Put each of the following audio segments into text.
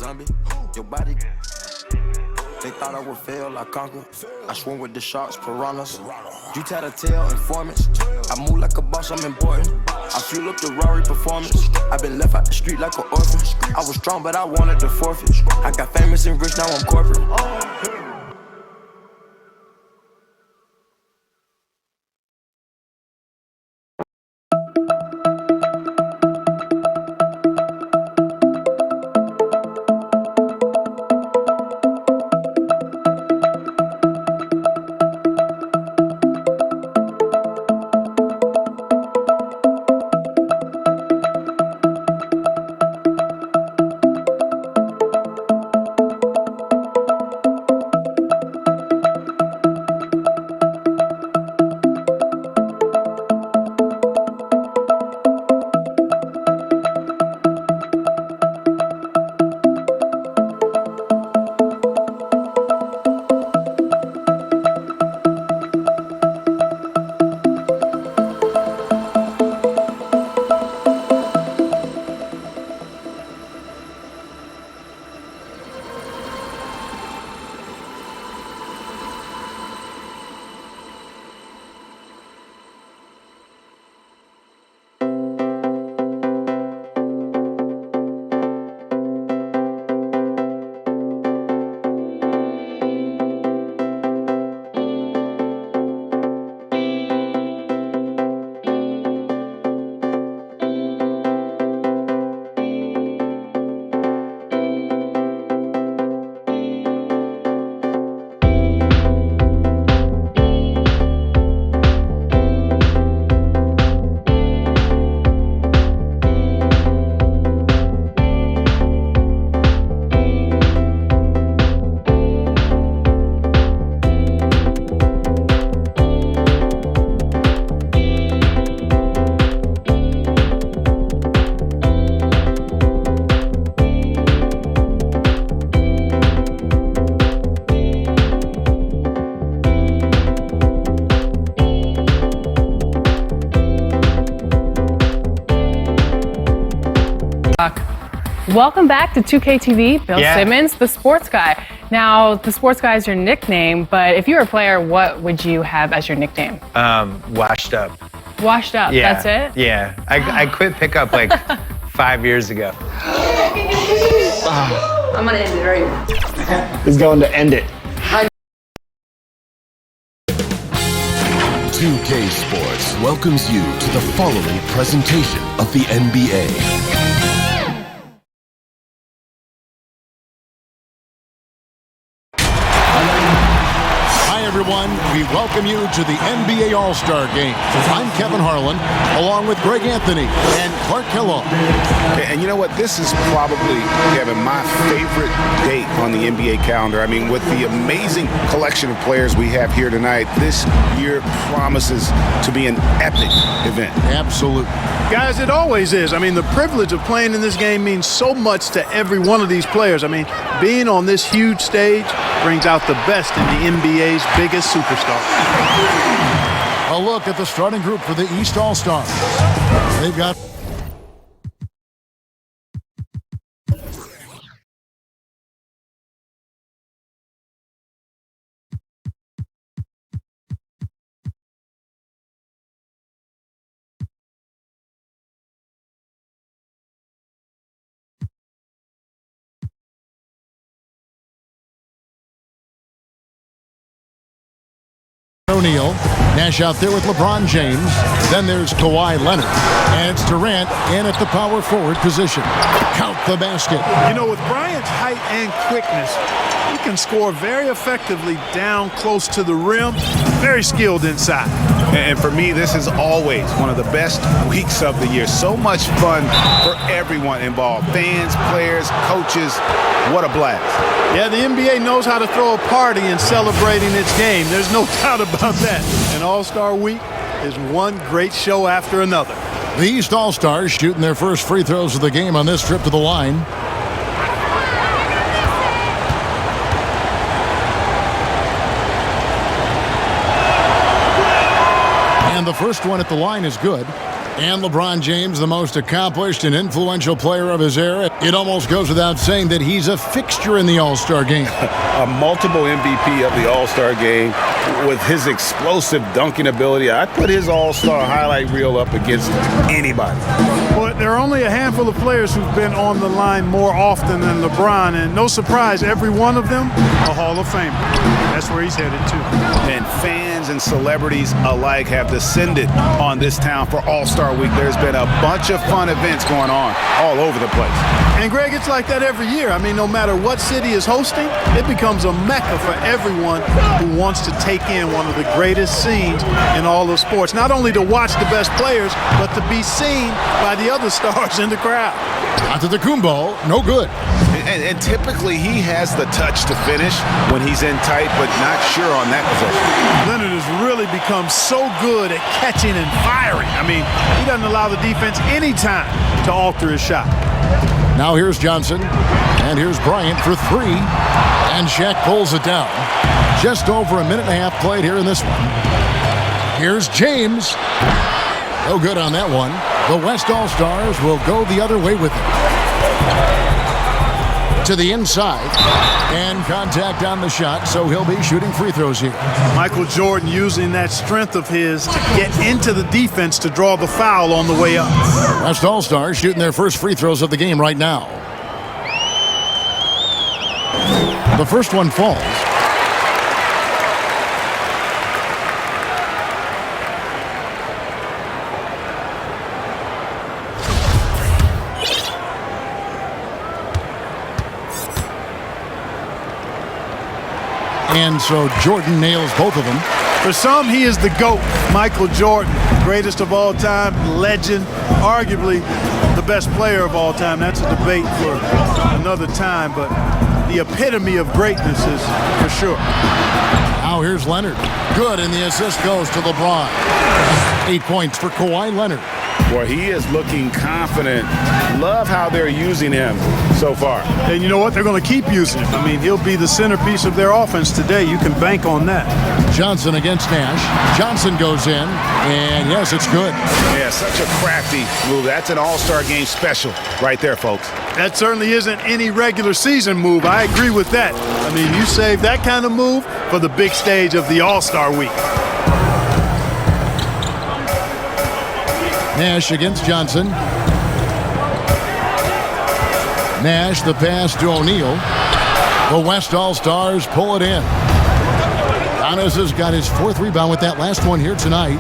zombie. Your body. They thought I would fail, I conquer. I swim with the sharks, piranhas. You tell the tale, informants. I move like a boss, I'm important. I fuel up the Rari performance. I've been left out the street like an orphan. I was strong, but I wanted to forfeit. I got famous and rich, now I'm corporate. Welcome back to 2K20. Bill Simmons, the sports guy. Now, the sports guy is your nickname, but if you were a player, what would you have as your nickname? Washed up. Washed up, Yeah. that's it? Yeah. I quit pickup like 5 years ago. I'm gonna end it right now. He's going to end it. 2K Sports welcomes you to the following presentation of the NBA. Everyone, we welcome you to the NBA All-Star Game. I'm Kevin Harlan, along with Greg Anthony and Clark Kellogg. And you know what? This is probably, Kevin, my favorite date on the NBA calendar. I mean, with the amazing collection of players we have here tonight, this year promises to be an epic event. Absolutely. Guys, it always is. I mean, the privilege of playing in this game means so much to every one of these players. I mean, being on this huge stage brings out the best in the NBA's biggest superstar. A look at the starting group for the East All-Stars. They've got O'Neal, Nash out there with LeBron James. Then there's Kawhi Leonard. And it's Durant in at the power forward position. Count the basket. You know, with Bryant's height and quickness, he can score very effectively down close to the rim. Very skilled inside. And for me, this is always one of the best weeks of the year. So much fun for everyone involved. Fans, players, coaches. What a blast. Yeah, the NBA knows how to throw a party in celebrating its game. There's no doubt about that. And All-Star Week is one great show after another. The East All-Stars shooting their first free throws of the game on this trip to the line. And the first one at the line is good. And LeBron James, the most accomplished and influential player of his era. It almost goes without saying that he's a fixture in the All-Star game. A multiple MVP of the All-Star game with his explosive dunking ability. I'd put his All-Star highlight reel up against anybody. Well, there are only a handful of players who've been on the line more often than LeBron, and no surprise, every one of them a Hall of Famer. That's where he's headed to. And fans and celebrities alike have descended on this town for All-Star Week. There's been a bunch of fun events going on all over the place. And Greg, it's like that every year. I mean, no matter what city is hosting, it becomes a mecca for everyone who wants to take in one of the greatest scenes in all of sports. Not only to watch the best players, but to be seen by the other stars in the crowd. Antetokounmpo, no good. And typically he has the touch to finish when he's in tight, but not sure on that possession. Leonard has really become so good at catching and firing. I mean, he doesn't allow the defense any time to alter his shot. Now here's Johnson, and here's Bryant for three, and Shaq pulls it down. Just over a minute and a half played here in this one. Here's James. No good on that one. The West All-Stars will go the other way with it. To the inside, and contact on the shot, so he'll be shooting free throws here. Michael Jordan using that strength of his to get into the defense to draw the foul on the way up. West All-Stars shooting their first free throws of the game right now. The first one falls. And so Jordan nails both of them. For some, he is the GOAT, Michael Jordan, greatest of all time, legend, arguably the best player of all time. That's a debate for another time, but the epitome of greatness is for sure. Now here's Leonard. Good, and the assist goes to LeBron. 8 points for Kawhi Leonard. Boy, he is looking confident. Love how they're using him so far. And you know what? They're going to keep using him. I mean, he'll be the centerpiece of their offense today. You can bank on that. Johnson against Nash. Johnson goes in, and yes, it's good. Yeah, such a crafty move. That's an All-Star game special right there, folks. That certainly isn't any regular season move. I agree with that. I mean, you save that kind of move for the big stage of the All-Star Week. Nash against Johnson. Nash, the pass to O'Neal. The West All-Stars pull it in. Giannis has got his fourth rebound with that last one here tonight.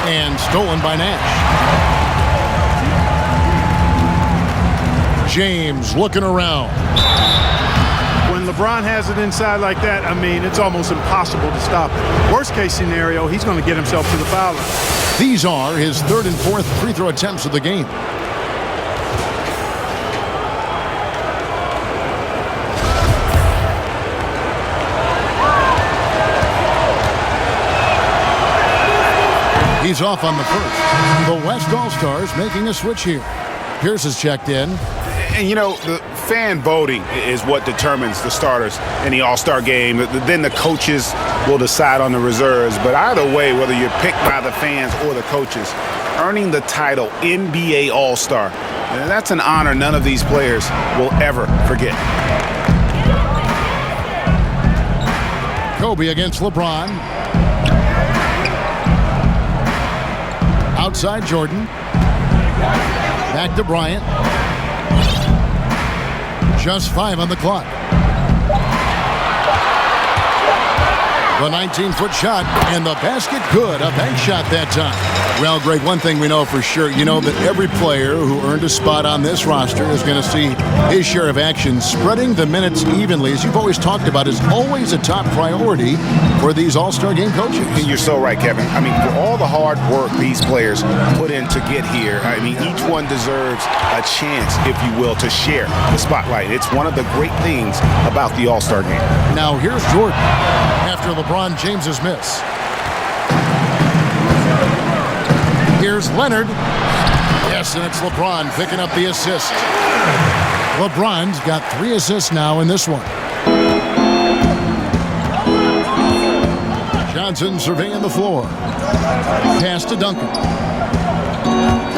And stolen by Nash. James looking around. When LeBron has it inside like that, I mean, it's almost impossible to stop it. Worst case scenario, he's going to get himself to the foul line. These are his third and fourth free throw attempts of the game. He's off on the first. The West All-Stars making a switch here. Pierce is checked in. And, you know, the fan voting is what determines the starters in the All-Star game. Then the coaches will decide on the reserves. But either way, whether you're picked by the fans or the coaches, earning the title NBA All-Star, that's an honor none of these players will ever forget. Kobe against LeBron. Outside Jordan. Back to Bryant. Just 5 on the clock. The 19-foot shot, and the basket good. A bank shot that time. Well, Greg, one thing we know for sure, you know that every player who earned a spot on this roster is going to see his share of action. Spreading the minutes evenly, as you've always talked about, is always a top priority for these All-Star game coaches. And you're so right, Kevin. I mean, for all the hard work these players put in to get here, I mean, each one deserves a chance, if you will, to share the spotlight. It's one of the great things about the All-Star game. Now here's Jordan after LeBron James's miss. Here's Leonard. Yes, and it's LeBron picking up the assist. LeBron's got 3 assists now in this one. Johnson surveying the floor. Pass to Duncan.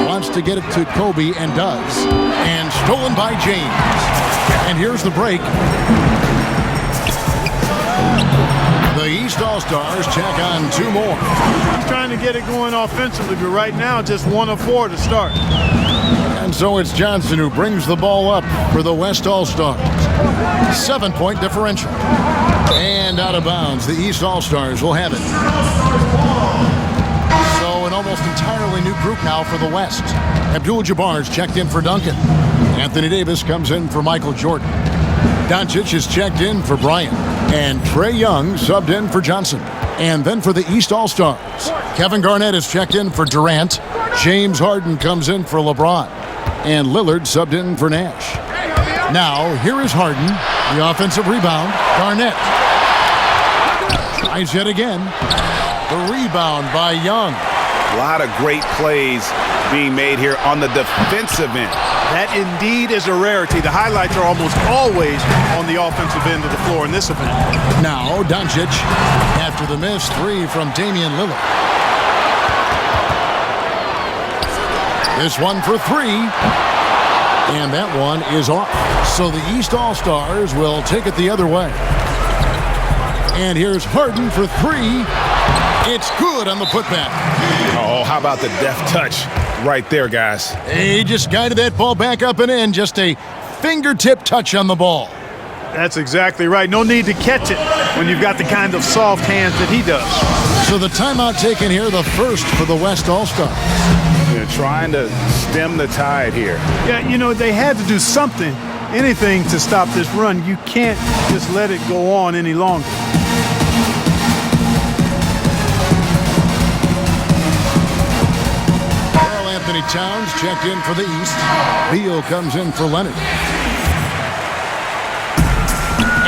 Wants to get it to Kobe and does. And stolen by James. And here's the break. The East All-Stars check on 2 more. He's trying to get it going offensively, but right now just 1 of 4 to start. And so it's Johnson who brings the ball up for the West All-Stars. 7-point differential. And out of bounds, the East All-Stars will have it. So an almost entirely new group now for the West. Abdul-Jabbar's checked in for Duncan. Anthony Davis comes in for Michael Jordan. Doncic is checked in for Bryant. And Trae Young subbed in for Johnson. And then for the East All-Stars, Kevin Garnett is checked in for Durant. James Harden comes in for LeBron. And Lillard subbed in for Nash. Now, here is Harden, the offensive rebound. Garnett tries yet again. The rebound by Young. A lot of great plays being made here on the defensive end. That indeed is a rarity. The highlights are almost always on the offensive end of the floor in this event. Now, Doncic, after the missed 3 from Damian Lillard. This one for 3. And that one is off. So the East All-Stars will take it the other way. And here's Harden for 3. It's good on the putback. Oh, how about the deft touch right there, guys? He just guided that ball back up and in. Just a fingertip touch on the ball. That's exactly right. No need to catch it when you've got the kind of soft hands that he does. So the timeout taken here, the first for the West All-Stars. They're trying to stem the tide here. Yeah, you know, they had to do something, anything to stop this run. You can't just let it go on any longer. Anthony Towns checked in for the East. Beal comes in for Leonard.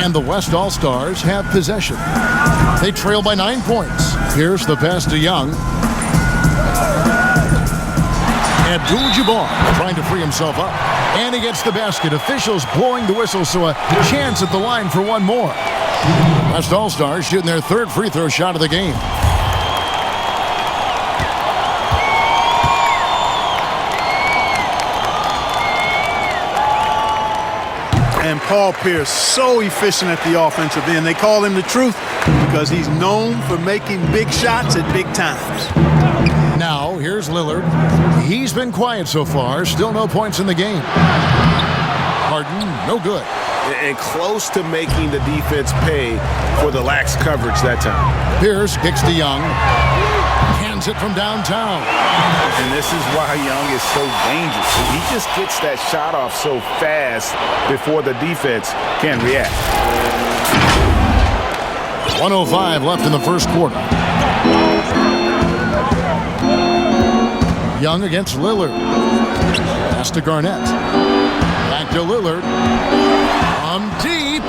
And the West All-Stars have possession. They trail by 9 points. Here's the pass to Young. Abdul-Jabbar trying to free himself up. And he gets the basket. Officials blowing the whistle, so a chance at the line for one more. West All-Stars shooting their 3rd free throw shot of the game. And Paul Pierce, so efficient at the offensive end. They call him the truth because he's known for making big shots at big times. Now, here's Lillard. He's been quiet so far. Still no points in the game. Harden, no good. And close to making the defense pay for the lax coverage that time. Pierce kicks to Young. Hands it from downtown. And this is why Young is so dangerous. He just gets that shot off so fast before the defense can react. 1:05 left in the first quarter. Young against Lillard. Pass to Garnett. Back to Lillard. From deep.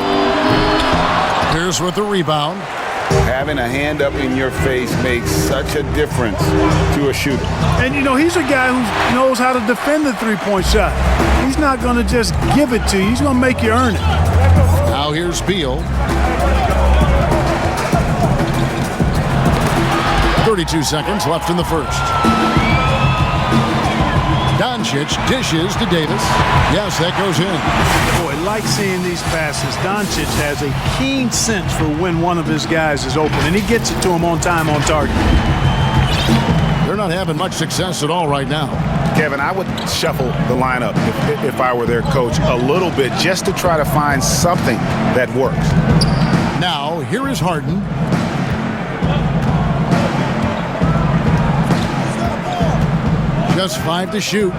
Pierce with the rebound. Having a hand up in your face makes such a difference to a shooter. And, you know, he's a guy who knows how to defend the three-point shot. He's not going to just give it to you. He's going to make you earn it. Now here's Beal. 32 seconds left in the first. Doncic dishes to Davis. Yes, that goes in. Boy, like seeing these passes. Doncic has a keen sense for when one of his guys is open, and he gets it to him on time, on target. They're not having much success at all right now. Kevin, I would shuffle the lineup if I were their coach a little bit just to try to find something that works. Now, here is Harden. Just 5 to shoot.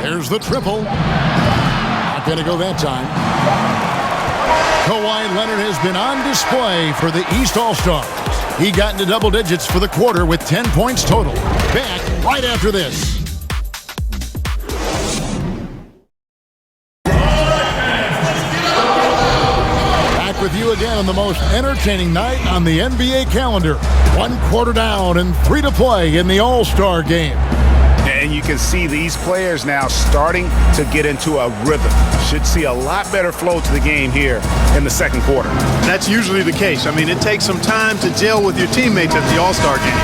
There's the triple. Not going to go that time. Kawhi Leonard has been on display for the East All-Stars. He got into double digits for the quarter with 10 points total. Back right after this. Back with you again on the most entertaining night on the NBA calendar. 1 quarter down and 3 to play in the All-Star game. And you can see these players now starting to get into a rhythm. Should see a lot better flow to the game here in the second quarter. That's usually the case. I mean, it takes some time to gel with your teammates at the All-Star game.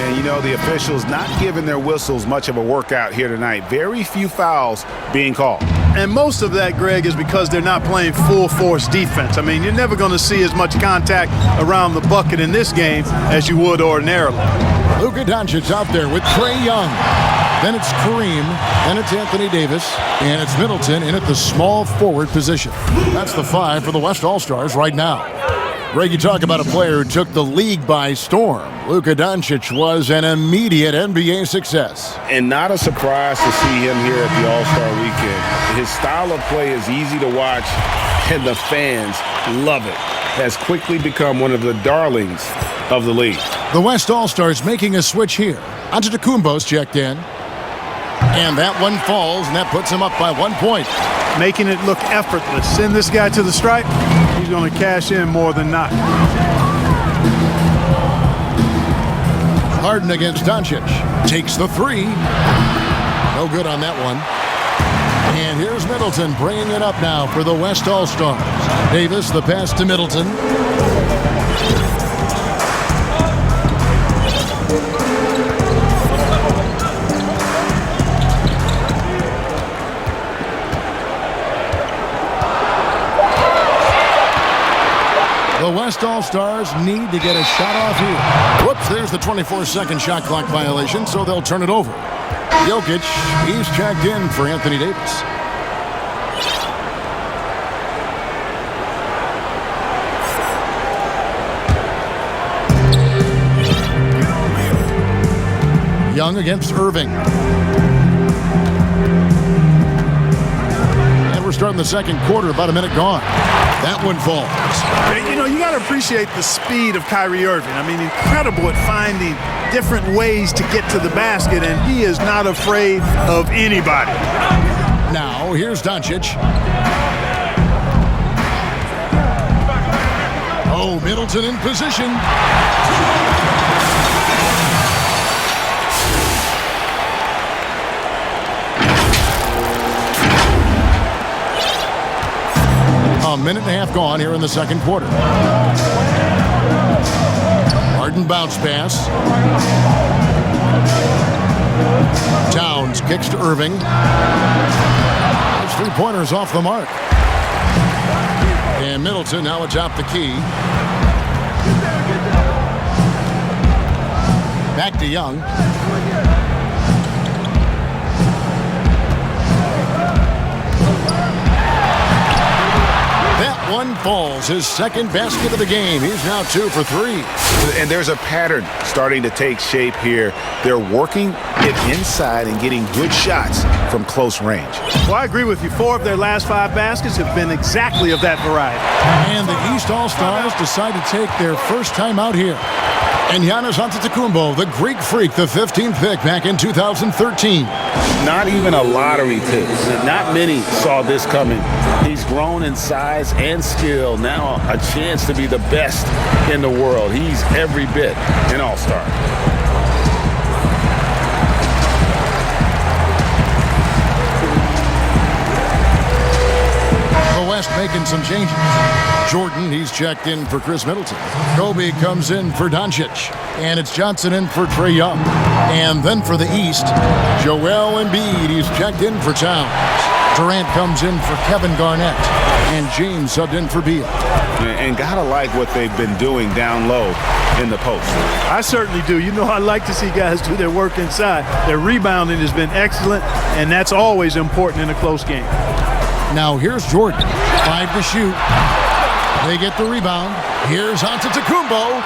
And you know, the officials not giving their whistles much of a workout here tonight. Very few fouls being called. And most of that, Greg, is because they're not playing full force defense. I mean, you're never going to see as much contact around the bucket in this game as you would ordinarily. Luka Doncic out there with Trae Young. Then it's Kareem, then it's Anthony Davis, and it's Middleton in at the small forward position. That's the 5 for the West All-Stars right now. Greg, you talk about a player who took the league by storm. Luka Doncic was an immediate NBA success. And not a surprise to see him here at the All-Star weekend. His style of play is easy to watch, and the fans love it. Has quickly become one of the darlings of the league. The West All-Stars making a switch here. Antetokounmpo's checked in. And that one falls, and that puts him up by 1 point. Making it look effortless. Send this guy to the stripe, he's going to cash in more than not. Harden against Doncic. Takes the 3. No good on that one. And here's Middleton bringing it up now for the West All-Stars. Davis, the pass to Middleton. The West All-Stars need to get a shot off here. Whoops, there's the 24-second shot clock violation, so they'll turn it over. Jokic, he's checked in for Anthony Davis. Young against Irving. And we're starting the second quarter, about a minute gone. That one falls. You know, you got to appreciate the speed of Kyrie Irving. I mean, incredible at finding different ways to get to the basket, and he is not afraid of anybody. Now, here's Doncic. Oh, Middleton in position. A minute and a half gone here in the second quarter. Harden bounce pass. Towns kicks to Irving. His 3-pointers off the mark. And Middleton now atop the key. Back to Young. That one falls. His second basket of the game. He's now 2 for 3. And there's a pattern starting to take shape here. They're working it inside and getting good shots from close range. Well, I agree with you. 4 of their last 5 baskets have been exactly of that variety. And the East All-Stars decide to take their first time out here. And Giannis Antetokounmpo, the Greek Freak, the 15th pick back in 2013. Not even a lottery pick. Not many saw this coming. He's grown in size and skill. Now a chance to be the best in the world. He's every bit an all-star. The West making some changes. Jordan, he's checked in for Chris Middleton. Kobe comes in for Doncic. And it's Johnson in for Trae Young. And then for the East, Joel Embiid, he's checked in for Towns. Durant comes in for Kevin Garnett. And James subbed in for Beal. And gotta like what they've been doing down low in the post. I certainly do. You know, I like to see guys do their work inside. Their rebounding has been excellent, and that's always important in a close game. Now here's Jordan. 5 to shoot. They get the rebound. Here's Antetokounmpo.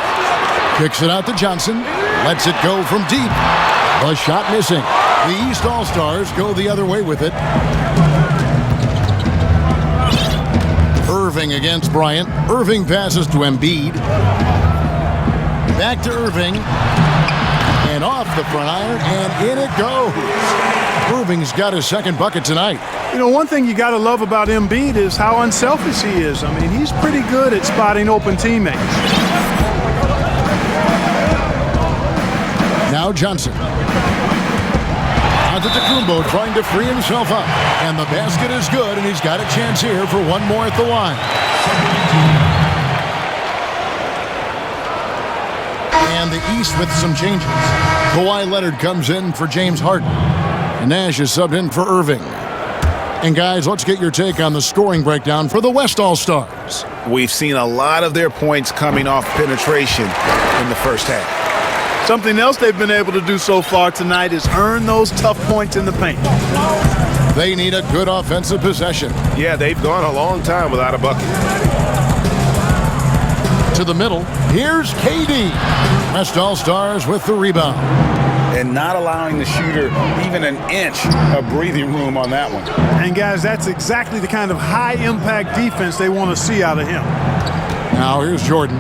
Kicks it out to Johnson. Lets it go from deep. The shot missing. The East All-Stars go the other way with it. Irving against Bryant. Irving passes to Embiid. Back to Irving. And off the front iron, and in it goes. Irving's got his second bucket tonight. You know, one thing you got to love about Embiid is how unselfish he is. I mean, he's pretty good at spotting open teammates. Now Johnson. Antetokounmpo trying to free himself up. And the basket is good, and he's got a chance here for one more at the line. And the East with some changes. Kawhi Leonard comes in for James Harden. And Nash is subbed in for Irving. And guys, let's get your take on the scoring breakdown for the West All-Stars. We've seen a lot of their points coming off penetration in the first half. Something else they've been able to do so far tonight is earn those tough points in the paint. They need a good offensive possession. Yeah, they've gone a long time without a bucket. To the middle, here's KD. West All-Stars with the rebound. And not allowing the shooter even an inch of breathing room on that one. And guys, that's exactly the kind of high-impact defense they want to see out of him. Now here's Jordan.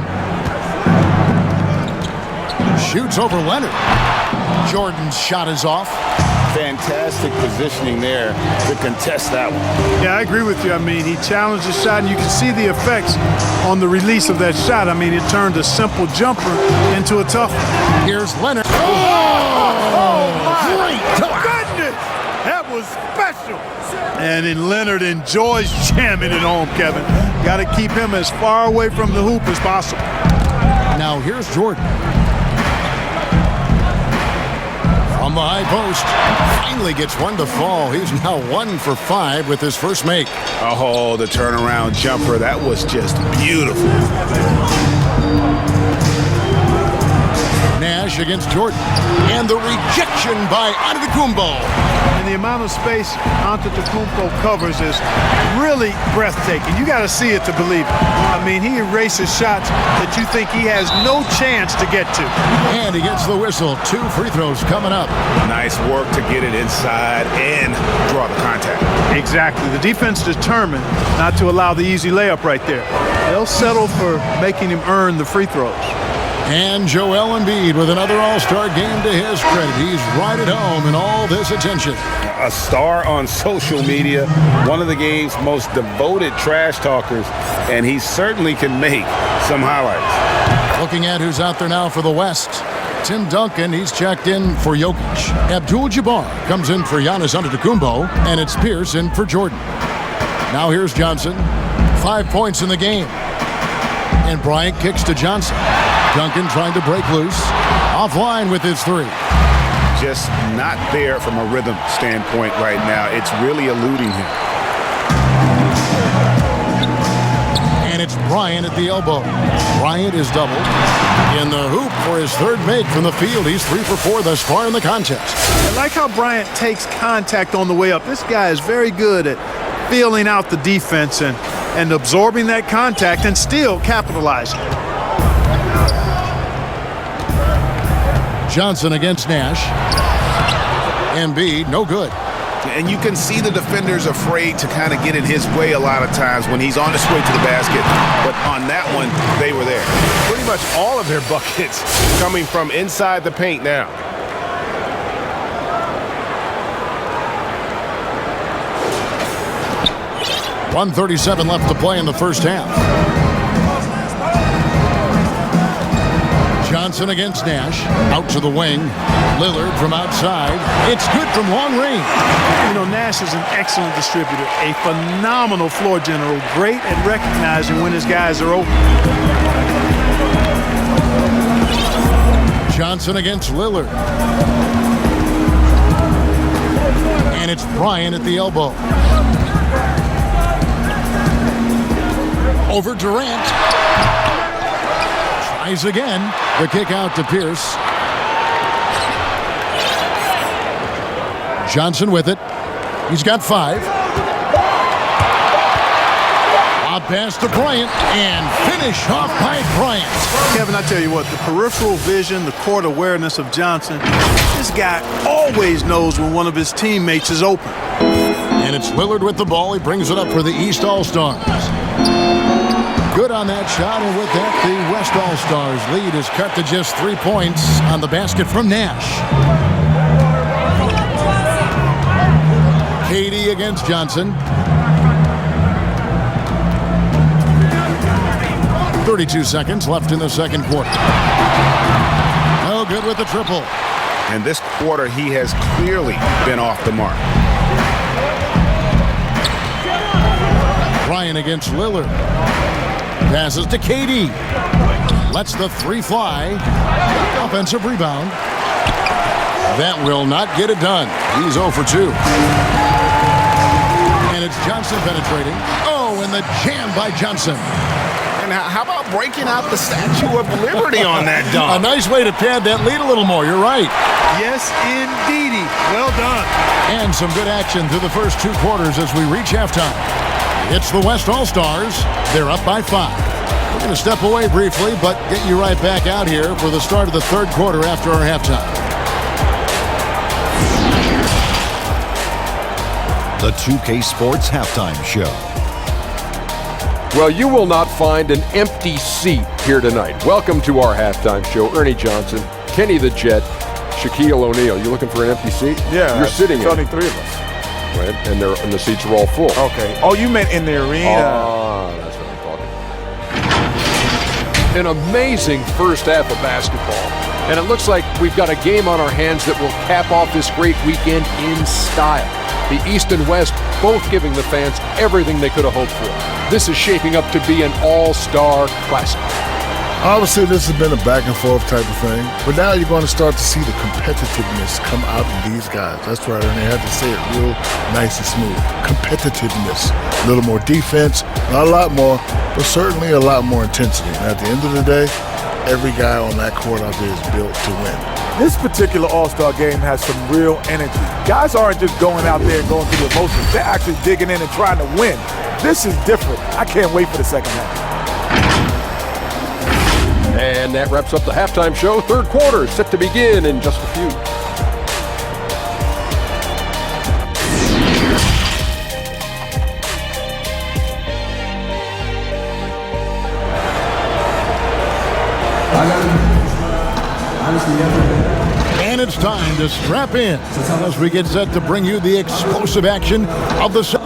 Shoots over Leonard. Jordan's shot is off. Fantastic positioning there to contest that one. Yeah, I agree with you. I mean, he challenged the shot, and you can see the effects on the release of that shot. I mean, it turned a simple jumper into a tough one. Here's Leonard. Great goodness! That was special. And then Leonard enjoys jamming it home, Kevin. Got to keep him as far away from the hoop as possible. Now here's Jordan. From the high post, finally gets one to fall. He's now 1 for 5 with his first make. Oh, the turnaround jumper. That was just beautiful. Nash against Jordan. And the rejection by Antetokounmpo. And the amount of space Antetokounmpo covers is really breathtaking. You got to see it to believe it. I mean, he erases shots that you think he has no chance to get to. And he gets the whistle. 2 free throws coming up. Nice work to get it inside and draw the contact. Exactly. The defense determined not to allow the easy layup right there. They'll settle for making him earn the free throws. And Joel Embiid with another All-Star game to his credit. He's right at home in all this attention. A star on social media, one of the game's most devoted trash talkers, and he certainly can make some highlights. Looking at who's out there now for the West. Tim Duncan, he's checked in for Jokic. Abdul-Jabbar comes in for Giannis Antetokounmpo, and it's Pierce in for Jordan. Now here's Johnson. 5 points in the game. And Bryant kicks to Johnson. Duncan trying to break loose. Offline with his 3. Just not there from a rhythm standpoint right now. It's really eluding him. And it's Bryant at the elbow. Bryant is doubled. In the hoop for his 3rd make from the field. He's 3 for 4 thus far in the contest. I like how Bryant takes contact on the way up. This guy is very good at feeling out the defense and absorbing that contact and still capitalizing. Johnson against Nash. Embiid, no good. And you can see the defenders afraid to kind of get in his way a lot of times when he's on his way to the basket. But on that one, they were there. Pretty much all of their buckets coming from inside the paint now. .137 left to play in the first half. Johnson against Nash. Out to the wing. Lillard from outside. It's good from long range. You know, Nash is an excellent distributor, a phenomenal floor general, great at recognizing when his guys are open. Johnson against Lillard. And it's Bryant at the elbow. Over Durant. Tries again. The kick out to Pierce. Johnson with it. He's got 5. Out pass to Bryant. And finish off by Bryant. Kevin, I tell you what, the peripheral vision, the court awareness of Johnson, this guy always knows when one of his teammates is open. And it's Lillard with the ball. He brings it up for the East All-Stars. Good on that shot, and with that, the West All-Stars lead is cut to just 3 points on the basket from Nash. Katie against Johnson. 32 seconds left in the second quarter. No good with the triple. And this quarter, he has clearly been off the mark. Ryan against Lillard. Passes to Katie. Lets the three fly. Offensive rebound. That will not get it done. He's 0 for 2. And it's Johnson penetrating. Oh, and the jam by Johnson. And how about breaking out the Statue of Liberty on that dunk? A nice way to pad that lead a little more. You're right. Yes, indeedy. Well done. And some good action through the first 2 quarters as we reach halftime. It's the West All-Stars. They're up by 5. We're going to step away briefly, but get you right back out here for the start of the third quarter after our halftime. The 2K Sports Halftime Show. Well, you will not find an empty seat here tonight. Welcome to our halftime show. Ernie Johnson, Kenny the Jet, Shaquille O'Neal. You looking for an empty seat? Yeah. You're sitting in. Only 3 of us. Right, and the seats are all full. Okay. Oh, you meant in the arena. That's what I'm talking. An amazing first half of basketball. And it looks like we've got a game on our hands that will cap off this great weekend in style. The East and West both giving the fans everything they could have hoped for. This is shaping up to be an all-star classic. Obviously, this has been a back-and-forth type of thing, but now you're going to start to see the competitiveness come out in these guys. That's right, and they had to say it real nice and smooth. Competitiveness. A little more defense, not a lot more, but certainly a lot more intensity. And at the end of the day, every guy on that court out there is built to win. This particular All-Star game has some real energy. Guys aren't just going out there and going through the emotions. They're actually digging in and trying to win. This is different. I can't wait for the second half. And that wraps up the halftime show. Third quarter set to begin in just a few. And it's time to strap in as we get set to bring you the explosive action of the second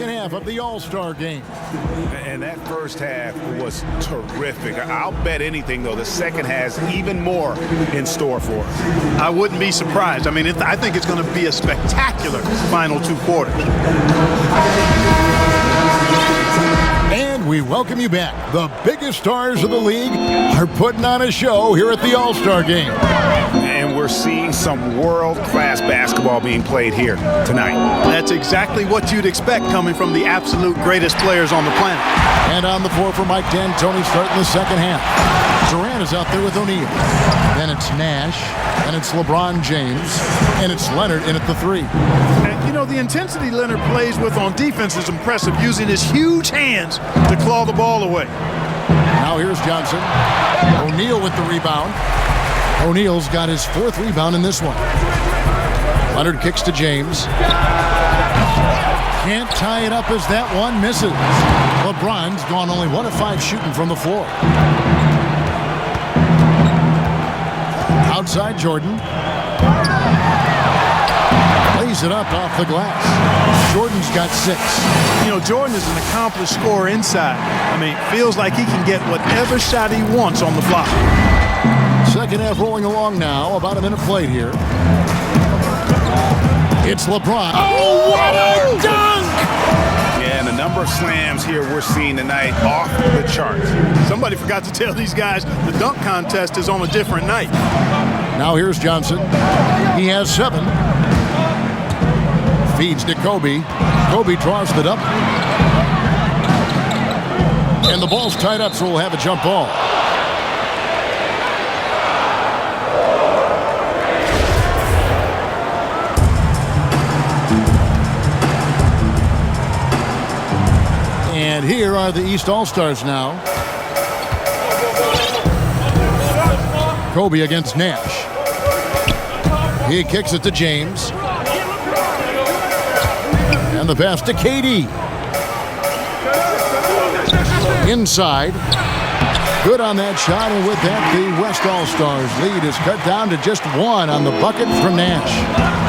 half of the All-Star game. And that first half was terrific. I'll bet anything, though, the second has even more in store for us. I wouldn't be surprised. I mean, I think it's going to be a spectacular final 2 quarters. And And we welcome you back. The biggest stars of the league are putting on a show here at the All-Star Game. And we're seeing some world-class basketball being played here tonight. That's exactly what you'd expect coming from the absolute greatest players on the planet. And on the floor for Mike D'Antoni starting the second half. Durant is out there with O'Neal. Then it's Nash. And it's LeBron James. And it's Leonard in at the three. And, you know, the intensity Leonard plays with on defense is impressive, using his huge hands to claw the ball away. Now here's Johnson. O'Neal with the rebound. O'Neal's got his fourth rebound in this one. Leonard kicks to James. Can't tie it up as that one misses. LeBron's gone only 1 of 5 shooting from the floor. Outside Jordan. Lays it up off the glass. Jordan's got 6. You know, Jordan is an accomplished scorer inside. I mean, feels like he can get whatever shot he wants on the fly. Second half rolling along now. About a minute played here. It's LeBron. Oh, what a dunk! Yeah, and the number of slams here we're seeing tonight off the charts. Somebody forgot to tell these guys the dunk contest is on a different night. Now here's Johnson. He has 7. Feeds to Kobe. Kobe draws it up. And the ball's tied up, so we'll have a jump ball. And here are the East All-Stars now. Kobe against Nash. He kicks it to James. And the pass to KD. Inside. Good on that shot, and with that, the West All-Stars lead is cut down to just 1 on the bucket from Nash.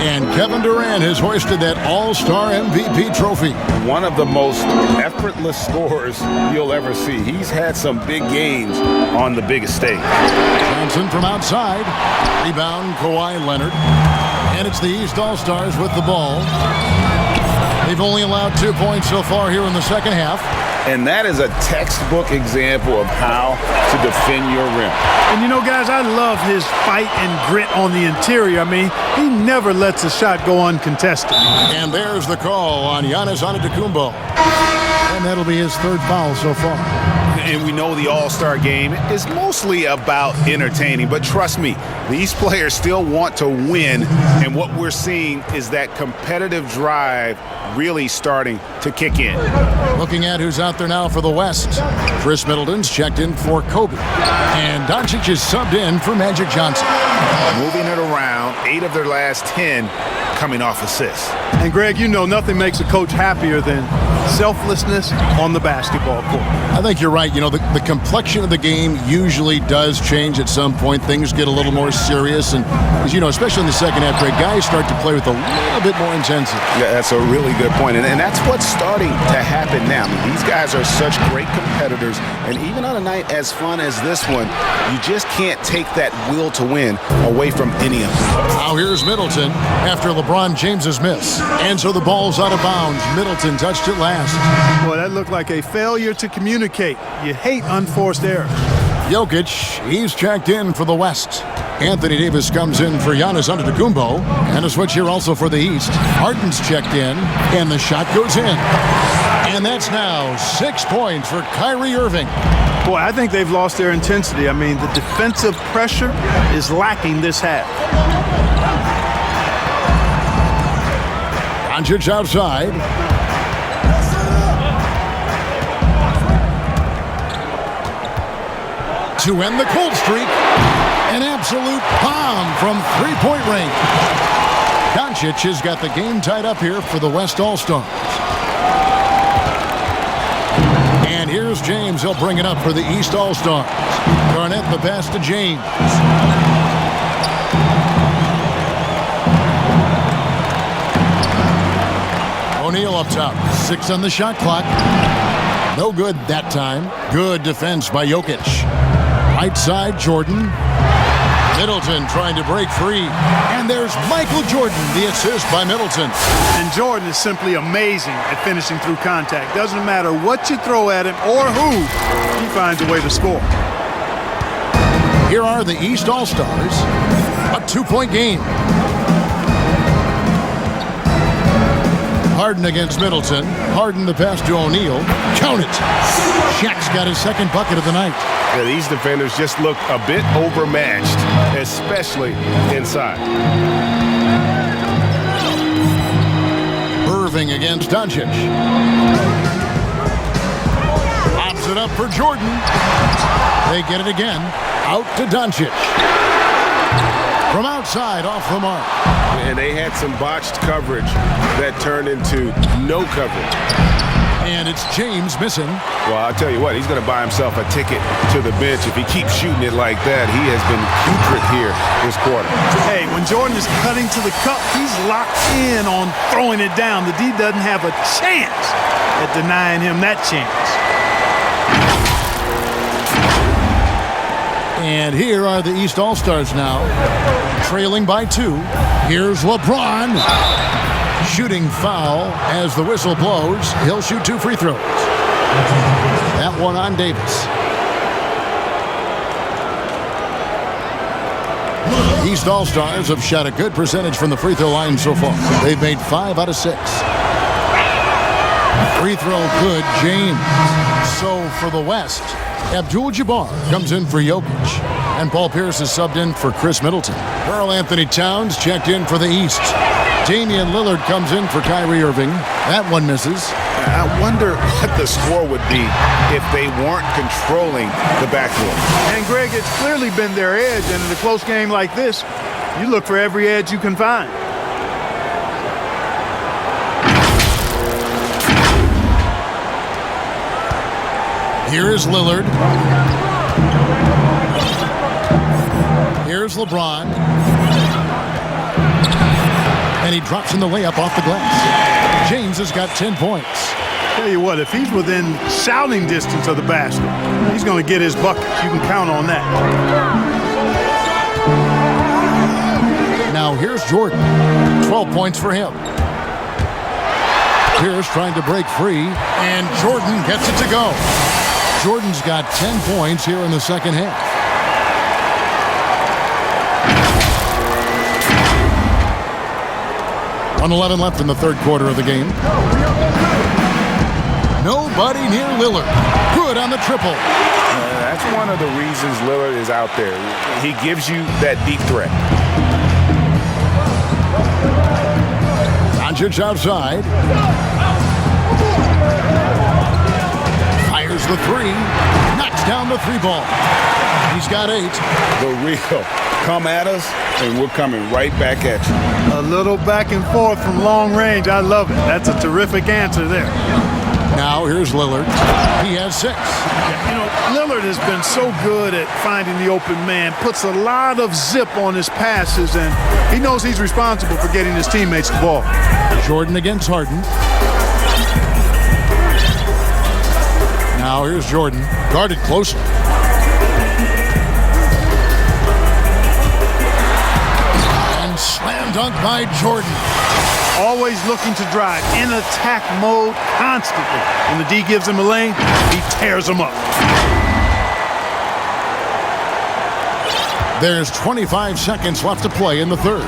And Kevin Durant has hoisted that All-Star MVP trophy. One of the most effortless scorers you'll ever see. He's had some big games on the biggest stage. Johnson from outside. Rebound, Kawhi Leonard. And it's the East All-Stars with the ball. They've only allowed 2 points so far here in the second half. And that is a textbook example of how to defend your rim. And you know, guys, I love his fight and grit on the interior. I mean, he never lets a shot go uncontested. And there's the call on Giannis Antetokounmpo. And that'll be his 3rd foul so far. And we know the All-Star game is mostly about entertaining, but trust me, these players still want to win, and what we're seeing is that competitive drive really starting to kick in. Looking at who's out there now for the West. Chris Middleton's checked in for Kobe. And Doncic is subbed in for Magic Johnson. Moving it around, 8 of their last 10 coming off assists. And Greg, you know nothing makes a coach happier than selflessness on the basketball court. I think you're right. You know, the complexion of the game usually does change at some point. Things get a little more serious. And, as you know, especially in the second half, Greg, guys start to play with a little bit more intensity. Yeah, that's a really good point. And that's what's starting to happen now. I mean, these guys are such great competitors. And even on a night as fun as this one, you just can't take that will to win away from any of them. Now here's Middleton after LeBron James's miss. And so the ball's out of bounds. Middleton touched it last. Boy, that looked like a failure to communicate. You hate unforced errors. Jokic, he's checked in for the West. Anthony Davis comes in for Giannis Antetokounmpo. And a switch here also for the East. Harden's checked in, and the shot goes in. And that's now 6 points for Kyrie Irving. Boy, I think they've lost their intensity. I mean, the defensive pressure is lacking this half. Doncic outside. To end the cold streak, an absolute bomb from 3-point range. Doncic has got the game tied up here for the West All-Stars. And here's James. He'll bring it up for the East All-Stars. Garnett the pass to James. O'Neal up top. 6 on the shot clock. No good that time. Good defense by Jokic. Right side, Jordan. Middleton trying to break free. And there's Michael Jordan, the assist by Middleton. And Jordan is simply amazing at finishing through contact. Doesn't matter what you throw at him or who, he finds a way to score. Here are the East All-Stars. A 2-point game. Harden against Middleton. Harden the pass to O'Neal. Count it. Shaq's got his second bucket of the night. Yeah, these defenders just look a bit overmatched, especially inside. Irving against Doncic. Lobs it up for Jordan. They get it again. Out to Doncic. From outside, off the mark. And they had some botched coverage that turned into no coverage. And it's James missing. Well, I'll tell you what, he's going to buy himself a ticket to the bench if he keeps shooting it like that. He has been putrid here this quarter. Hey, when Jordan is cutting to the cup, he's locked in on throwing it down. The D doesn't have a chance at denying him that chance. And here are the East All-Stars now, trailing by 2. Here's LeBron. Shooting foul as the whistle blows. He'll shoot 2 free throws. That one on Davis. East All-Stars have shot a good percentage from the free throw line so far. They've made 5 out of 6. Free throw good, James. So for the West, Abdul-Jabbar comes in for Jokic. And Paul Pierce is subbed in for Chris Middleton. Karl Anthony Towns checked in for the East. Damian Lillard comes in for Kyrie Irving. That one misses. I wonder what the score would be if they weren't controlling the backcourt. And Greg, it's clearly been their edge, and in a close game like this, you look for every edge you can find. Here is Lillard. Here's LeBron. And he drops in the layup off the glass. James has got 10 points. Tell you what, if he's within shouting distance of the basket, he's going to get his buckets. You can count on that. Now here's Jordan. 12 points for him. Pierce trying to break free, and Jordan gets it to go. Jordan's got 10 points here in the second half. .11 left in the third quarter of the game. Nobody near Lillard. Good on the triple. That's one of the reasons Lillard is out there. He gives you that deep threat. Doncic outside. Fires the 3. Knocks down the 3 ball. He's got 8. The real come at us, and we're coming right back at you. A little back and forth from long range. I love it. That's a terrific answer there. Now here's Lillard. He has 6. You know, Lillard has been so good at finding the open man, puts a lot of zip on his passes, and he knows he's responsible for getting his teammates the ball. Jordan against Harden. Now here's Jordan, guarded closely. And slam dunk by Jordan. Always looking to drive in attack mode constantly. When the D gives him a lane, he tears him up. There's 25 seconds left to play in the third.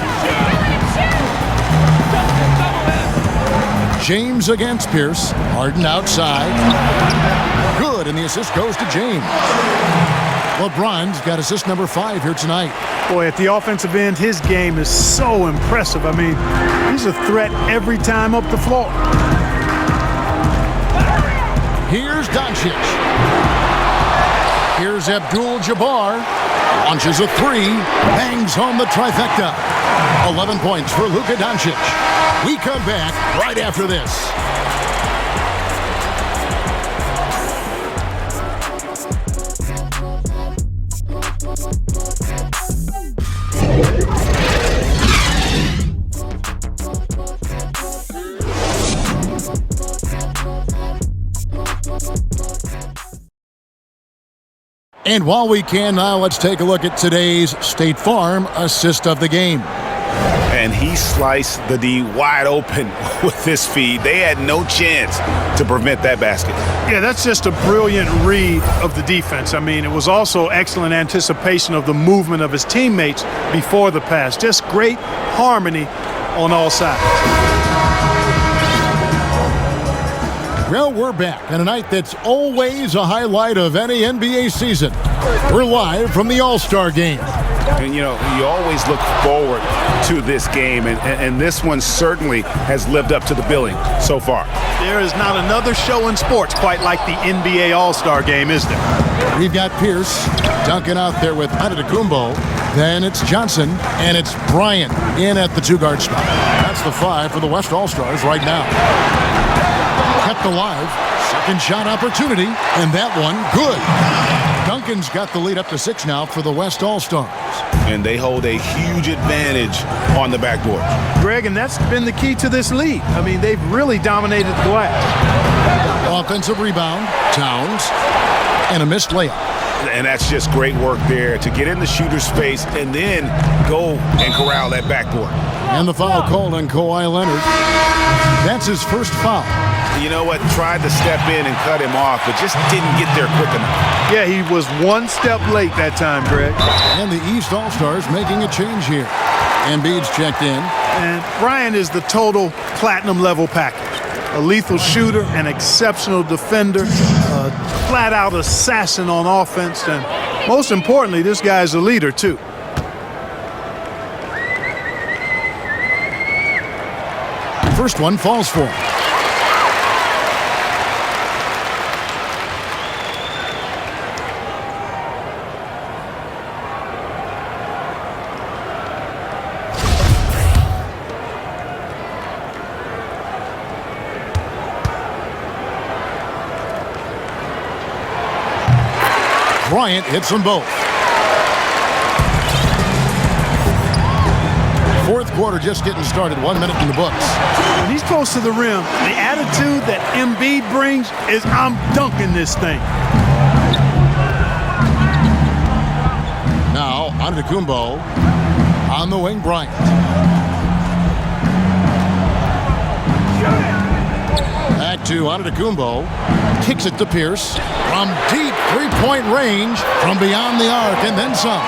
James against Pierce. Harden outside. Good, and the assist goes to James. LeBron's got assist number 5 here tonight. Boy, at the offensive end, his game is so impressive. I mean, he's a threat every time up the floor. Here's Doncic. Here's Abdul-Jabbar. Launches a 3. Bangs home the trifecta. 11 points for Luka Doncic. We come back right after this. And while we can now, let's take a look at today's State Farm assist of the game. And he sliced the D wide open with this feed. They had no chance to prevent that basket. Yeah, that's just a brilliant read of the defense. I mean, it was also excellent anticipation of the movement of his teammates before the pass. Just great harmony on all sides. Well, we're back on a night that's always a highlight of any NBA season. We're live from the All-Star Game. And, you know, you always look forward to this game, and this one certainly has lived up to the billing so far. There is not another show in sports quite like the NBA All-Star Game, is there? We've got Pierce dunking out there with Antetokounmpo. Then it's Johnson, and it's Bryant in at the two-guard spot. That's the 5 for the West All-Stars right now. Kept alive. Second shot opportunity, and that one good. Duncan's got the lead up to 6 now for the West All-Stars. And they hold a huge advantage on the backboard. Greg, and that's been the key to this lead. I mean, they've really dominated the glass. Offensive rebound, Towns, and a missed layup. And that's just great work there to get in the shooter's space and then go and corral that backboard. And the foul called on Kawhi Leonard. That's his first foul. You know what? Tried to step in and cut him off, but just didn't get there quick enough. Yeah, he was one step late that time, Greg. And the East All-Stars making a change here. Embiid's checked in. And Bryant is the total platinum level package. A lethal shooter, an exceptional defender, a flat-out assassin on offense, and most importantly, this guy's a leader, too. First one falls for him. Bryant hits them both. Fourth quarter just getting started. 1 minute in the books. When he's close to the rim, the attitude that Embiid brings is, I'm dunking this thing. Now, Antetokounmpo on the wing, Bryant. Back to Antetokounmpo. Kicks it to Pierce. From deep three-point range, from beyond the arc, and then some.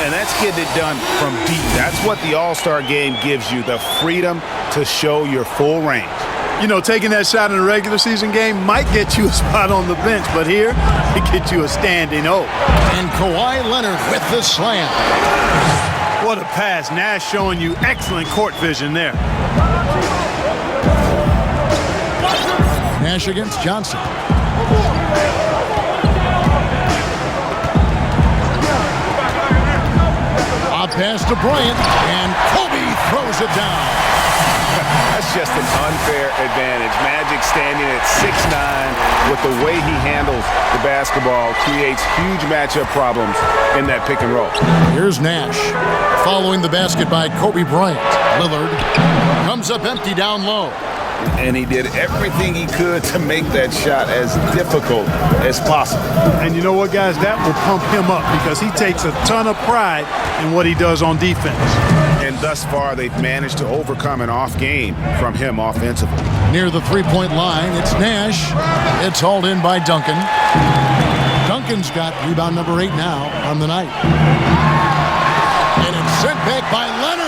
And that's getting it done from deep. That's what the All-Star Game gives you, the freedom to show your full range. You know, taking that shot in a regular season game might get you a spot on the bench, but here, it gets you a standing O. And Kawhi Leonard with the slam. What a pass. Nash showing you excellent court vision there. Nash against Johnson. Off pass to Bryant, and Kobe throws it down. That's just an unfair advantage. Magic standing at 6'9", with the way he handles the basketball, creates huge matchup problems in that pick and roll. Here's Nash following the basket by Kobe Bryant. Lillard comes up empty down low. And he did everything he could to make that shot as difficult as possible. And you know what, guys? That will pump him up because he takes a ton of pride in what he does on defense. And thus far, they've managed to overcome an off game from him offensively. Near the three-point line, it's Nash. It's hauled in by Duncan. Duncan's got rebound number 8 now on the night. And it's sent back by Leonard.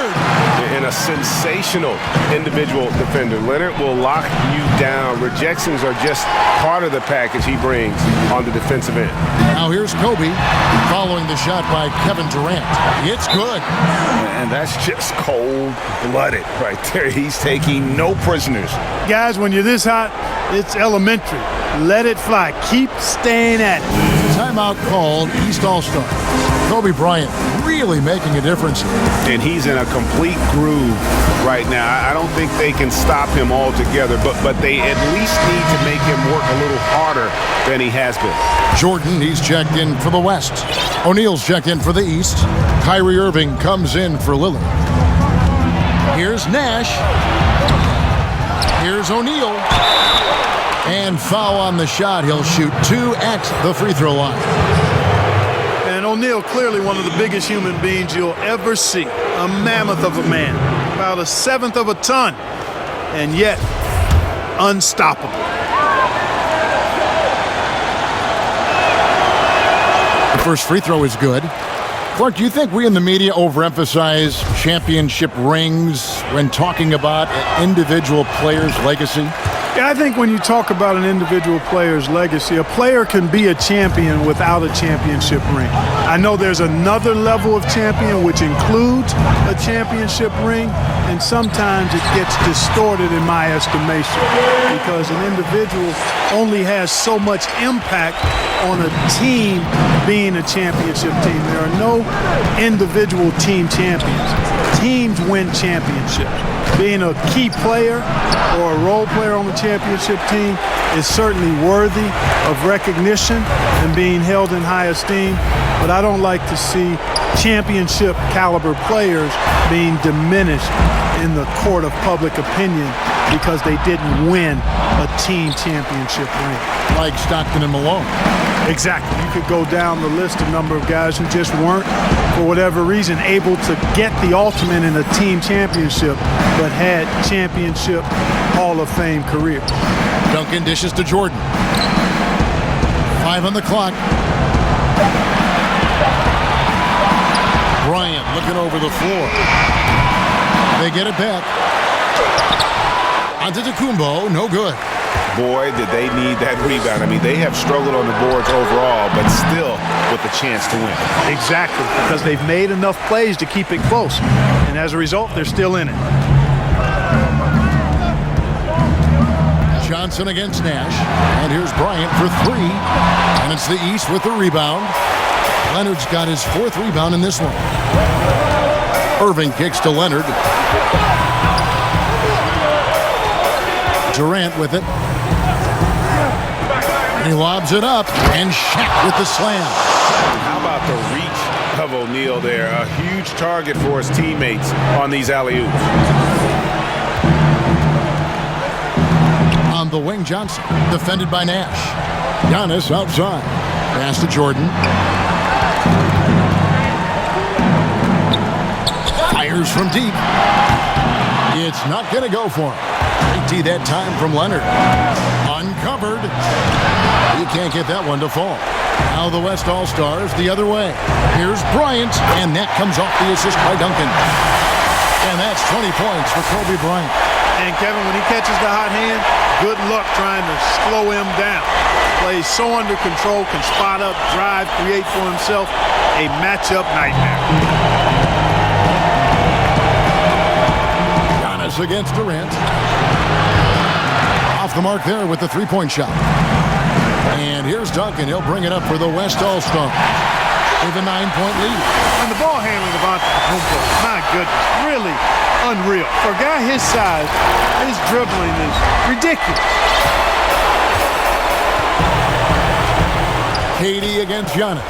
And a sensational individual defender. Leonard will lock you down. Rejections are just part of the package he brings on the defensive end. Now here's Kobe following the shot by Kevin Durant. It's good. And that's just cold-blooded right there. He's taking no prisoners. Guys, when you're this hot, it's elementary. Let it fly. Keep staying at it. Timeout called East All-Star. Kobe Bryant really making a difference here. And he's in a complete groove right now. I don't think they can stop him altogether, but they at least need to make him work a little harder than he has been. Jordan, he's checked in for the West. O'Neal's checked in for the East. Kyrie Irving comes in for Lillard. Here's Nash. Here's O'Neal. And foul on the shot. He'll shoot 2 at the free throw line. O'Neal, clearly one of the biggest human beings you'll ever see. A mammoth of a man, about a seventh of a ton, and yet unstoppable. The first free throw is good. Clark, do you think we in the media overemphasize championship rings when talking about an individual player's legacy? Yeah, I think when you talk about an individual player's legacy, a player can be a champion without a championship ring. I know there's another level of champion which includes a championship ring, and sometimes it gets distorted in my estimation because an individual only has so much impact on a team being a championship team. There are no individual team champions. Teams win championships. Being a key player or a role player on the championship team is certainly worthy of recognition and being held in high esteem, but I don't like to see championship caliber players being diminished in the court of public opinion because they didn't win a team championship ring. Like Stockton and Malone. Exactly. You could go down the list of number of guys who just weren't, for whatever reason, able to get the ultimate in a team championship, but had championship Hall of Fame careers. Duncan dishes to Jordan. 5 on the clock. Bryant looking over the floor. They get it back. Antetokounmpo, no good. Boy, did they need that rebound. I mean, they have struggled on the boards overall, but still with a chance to win. Exactly, because they've made enough plays to keep it close. And as a result, they're still in it. Johnson against Nash. And here's Bryant for 3. And it's the East with the rebound. Leonard's got his 4th rebound in this one. Irving kicks to Leonard. Durant with it. He lobs it up, and Shaq with the slam. How about the reach of O'Neal there? A huge target for his teammates on these alley-oops. On the wing, Johnson, defended by Nash. Giannis outside. Pass to Jordan. Fires from deep. It's not going to go for him. AT that time from Leonard. Uncovered. You can't get that one to fall. Now the West All-Stars the other way. Here's Bryant, and that comes off the assist by Duncan. And that's 20 points for Kobe Bryant. And Kevin, when he catches the hot hand, good luck trying to slow him down. Plays so under control, can spot up, drive, create for himself a matchup nightmare. Giannis against Durant. Off the mark there with the three-point shot. And here's Duncan. He'll bring it up for the West All-Stars with a 9-point lead. And the ball handling of Antetokounmpo, my goodness, really unreal. For a guy his size, his dribbling is ridiculous. KD against Giannis.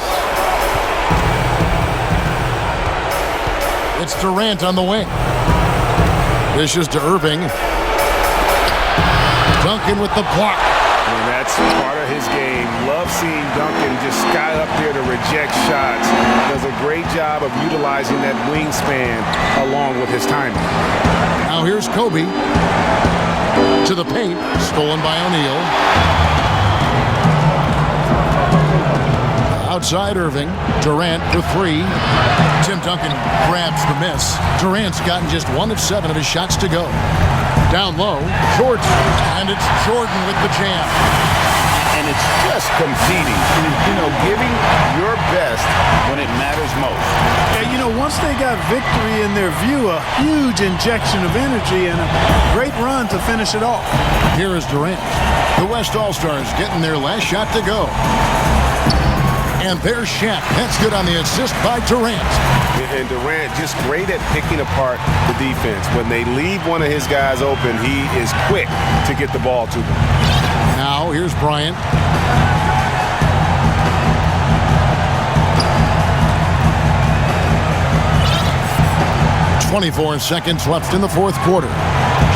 It's Durant on the wing. Dishes to Irving. Duncan with the block. And that's part of his game. Love seeing Duncan just sky up there to reject shots. Does a great job of utilizing that wingspan along with his timing. Now here's Kobe. To the paint. Stolen by O'Neal. Outside Irving. Durant for 3. Tim Duncan grabs the miss. Durant's gotten just 1 of 7 of his shots to go. Down low, Jordan, and it's Jordan with the jam. And it's just competing, giving your best when it matters most. Yeah, once they got victory in their view, a huge injection of energy and a great run to finish it off. Here is Durant. The West All-Stars getting their last shot to go. And there's Shaq. That's good on the assist by Durant. And Durant just great at picking apart the defense. When they leave one of his guys open, he is quick to get the ball to them. Now here's Bryant. .24 seconds left in the fourth quarter.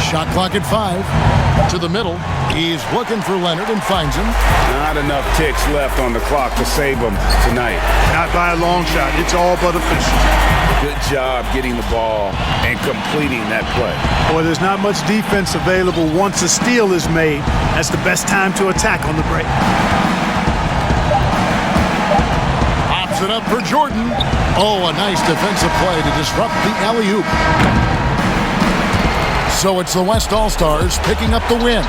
Shot clock at 5. To the middle. He's looking for Leonard and finds him. Not enough ticks left on the clock to save him tonight. Not by a long shot. It's all but official. Good job getting the ball and completing that play. Well, there's not much defense available once a steal is made. That's the best time to attack on the break. Pops it up for Jordan. Oh, a nice defensive play to disrupt the alley-oop. So it's the West All-Stars picking up the win.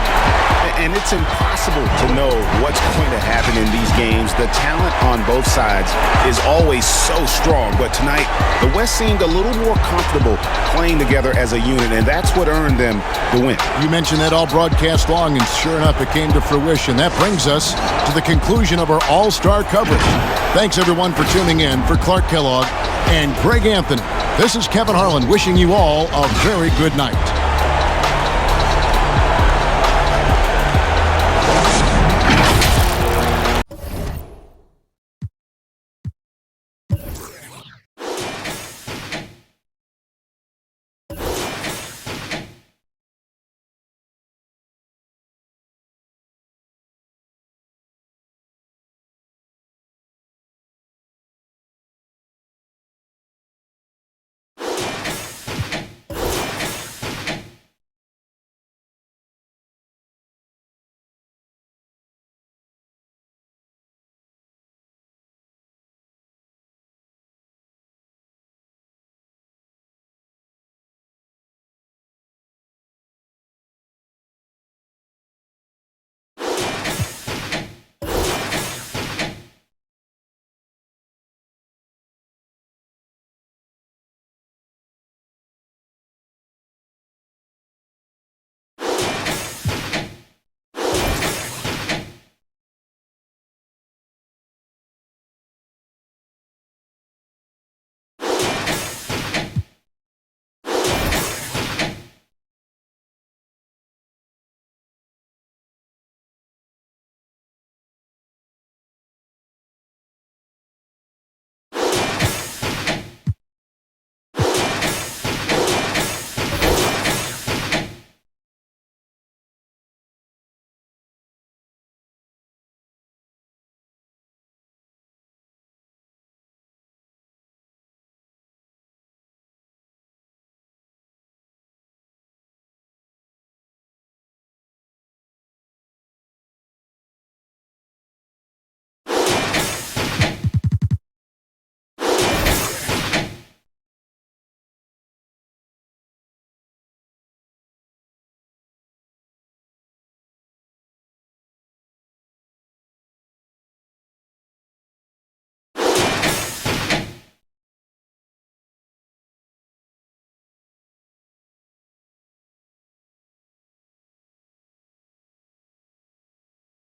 And it's impossible to know what's going to happen in these games. The talent on both sides is always so strong. But tonight, the West seemed a little more comfortable playing together as a unit, and that's what earned them the win. You mentioned that all broadcast long, and sure enough, it came to fruition. That brings us to the conclusion of our All-Star coverage. Thanks, everyone, for tuning in. For Clark Kellogg and Greg Anthony, this is Kevin Harlan wishing you all a very good night.